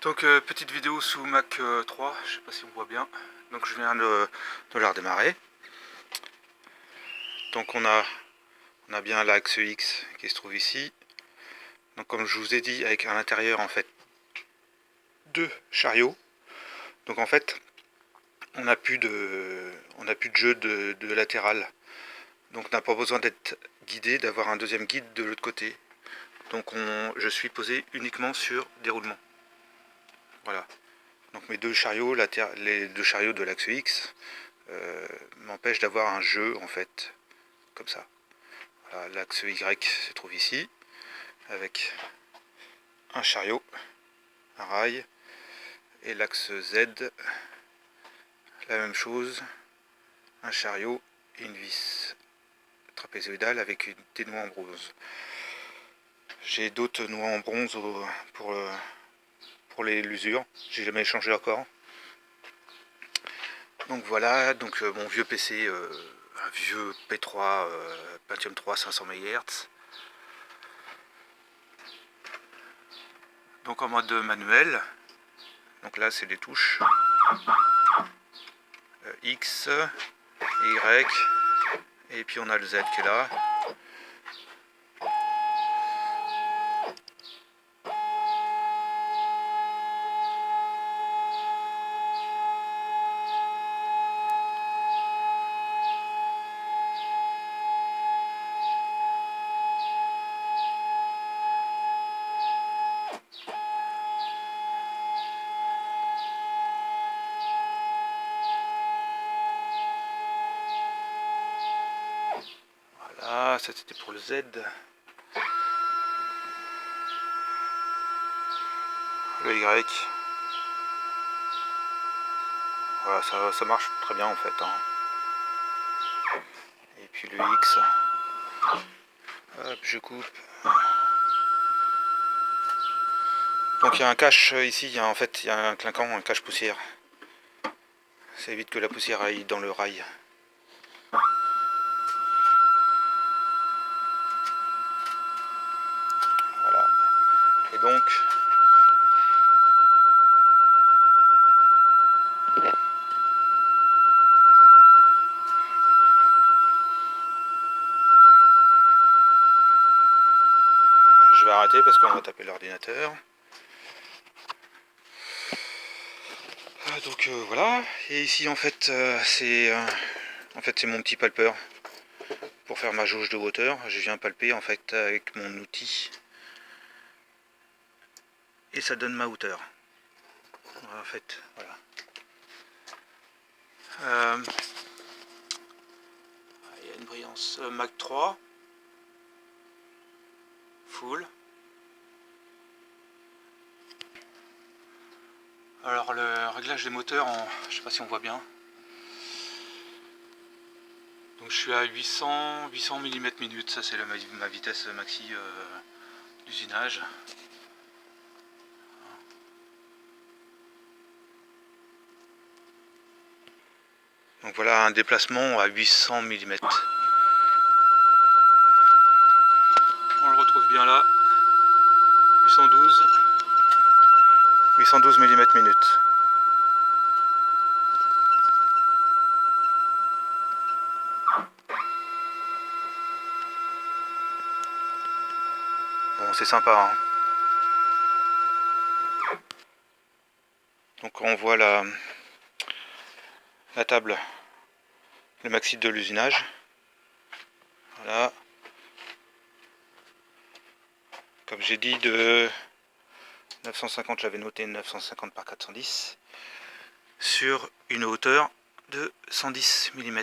Donc petite vidéo sous Mac 3, je sais pas si on voit bien. Donc je viens de la redémarrer. Donc on a bien l'axe X qui se trouve ici. Donc comme je vous ai dit, avec à l'intérieur en fait deux chariots. Donc en fait on n'a plus de jeu de latéral. Donc on n'a pas besoin d'être guidé, d'avoir un deuxième guide de l'autre côté. Donc je suis posé uniquement sur déroulement. Voilà. Donc mes deux chariots, les deux chariots de l'axe X, m'empêchent d'avoir un jeu en fait, comme ça. Voilà, l'axe Y se trouve ici, avec un chariot, un rail, et l'axe Z, la même chose, un chariot et une vis trapézoïdale avec des noix en bronze. J'ai d'autres noix en bronze pour l'usure, j'ai jamais changé encore. Donc voilà, donc mon vieux PC, un vieux P3 Pentium 3 500 MHz. Donc en mode manuel, donc là c'est des touches X, Y, et puis on a le Z qui est là. Voilà, ça c'était pour le Z. Le Y. Voilà, ça marche très bien en fait. Hein. Et puis le X. Hop, je coupe. Donc il y a un cache ici, en fait il y a un clinquant, un cache poussière. Ça évite que la poussière aille dans le rail. Voilà. Et donc je vais arrêter parce qu'on va taper l'ordinateur. Donc voilà, et ici en fait c'est mon petit palpeur pour faire ma jauge de hauteur. Je viens palper en fait avec mon outil et ça donne ma hauteur. En fait, voilà. Il y a une brillance Mac 3 full. Alors le réglage des moteurs, je sais pas si on voit bien. Donc je suis à 800 mm/min, ça c'est ma vitesse maxi d'usinage. Donc voilà un déplacement à 800 mm. On le retrouve bien là. 812 mm/min. Bon, c'est sympa. Hein. Donc on voit la table, le maxi de l'usinage. Voilà. Comme j'ai dit, de 950, j'avais noté 950 par 410 sur une hauteur de 110 mm.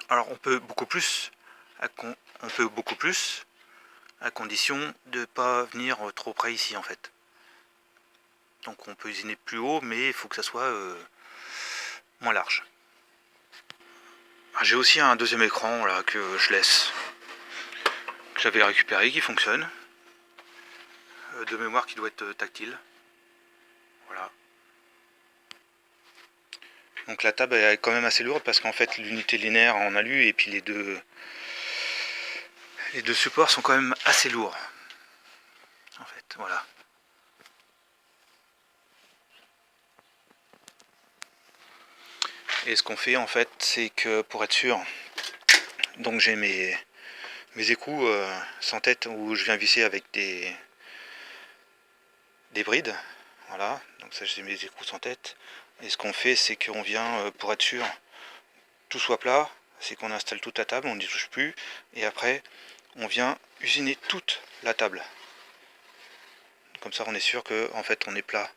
Alors on peut beaucoup plus, à condition de ne pas venir trop près ici en fait. Donc on peut usiner plus haut, mais il faut que ça soit moins large. J'ai aussi un deuxième écran là que je laisse, que j'avais récupéré, qui fonctionne. De mémoire qui doit être tactile. Voilà. Donc la table est quand même assez lourde parce qu'en fait l'unité linéaire en alu et puis les deux supports sont quand même assez lourds. En fait, voilà. Et ce qu'on fait en fait, c'est que pour être sûr, donc j'ai mes écous sans tête où je viens visser avec des brides. Voilà, donc ça j'ai mes écous sans tête. Et ce qu'on fait, c'est qu'on vient, pour être sûr, tout soit plat, c'est qu'on installe toute la table, on n'y touche plus. Et après, on vient usiner toute la table. Comme ça, on est sûr que en fait, on est plat.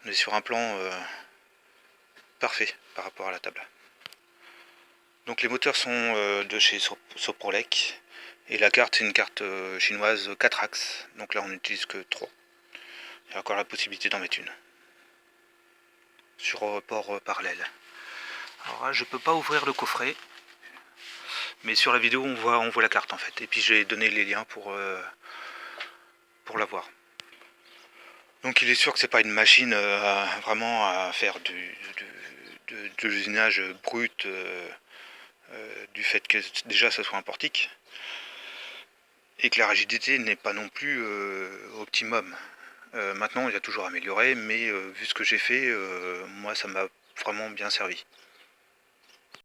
On est sur un plan parfait par rapport à la table. Donc les moteurs sont de chez Soprolec. Et la carte, c'est une carte chinoise 4 axes. Donc là, on n'utilise que 3. Il y a encore la possibilité d'en mettre une. Sur port parallèle. Alors là, je peux pas ouvrir le coffret. Mais sur la vidéo, on voit la carte en fait. Et puis j'ai donné les liens pour la voir. Donc il est sûr que c'est pas une machine vraiment à faire de l'usinage brut du fait que déjà ça soit un portique et que la rigidité n'est pas non plus optimum. Maintenant il y a toujours amélioré, mais vu ce que j'ai fait, moi ça m'a vraiment bien servi.